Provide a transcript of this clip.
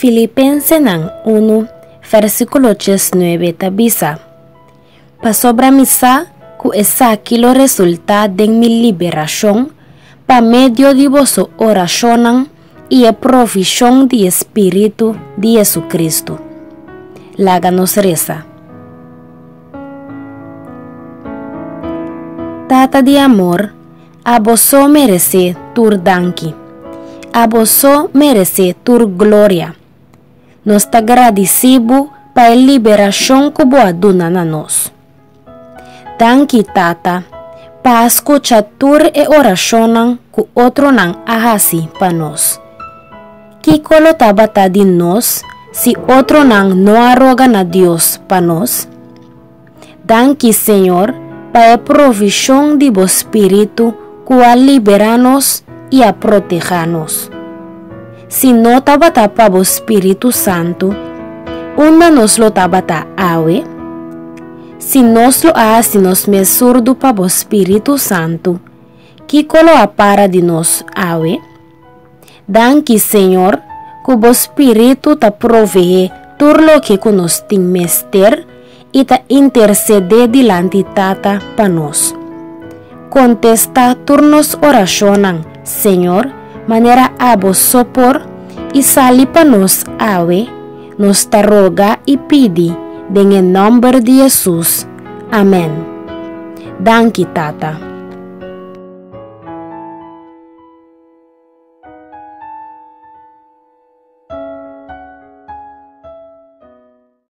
Filipenses 1, versículo 19 tabisa. Pa sobra misa, ku esa aquilo resulta de mi liberación, pa medio de vosso oración y a provisión de Espíritu de Jesucristo. Láganos reza. Tata de amor, a vosó merece tur danki, a vosó merece tur gloria. Nos te agradecemos pa a liberación que boa duna na nos. Danki tata, pa escuchar tur e oración ku otro nan ahasi pa nos. Kikolo tabata di nos, si otro nan no arroga na Dios pa nos. Danki Señor, pa a provisión de vos Espíritu, cual liberanos y a protegernos. Si no tabata pa vos Espíritu Santo, una nos lo tabata awe. Si nos lo hace nos mesurdo pa vos Espíritu Santo, kikolo apara de nos awe. Danki Señor, que vos Espíritu ta provee todo lo que nos tin mester y ta intercede delante tata pa nos. Contesta turnos oracionan, Señor, manera a vos sopor y sali pa nos awe, nos ta roga y pidi, en el nombre de Jesús. Amén. Danki tata.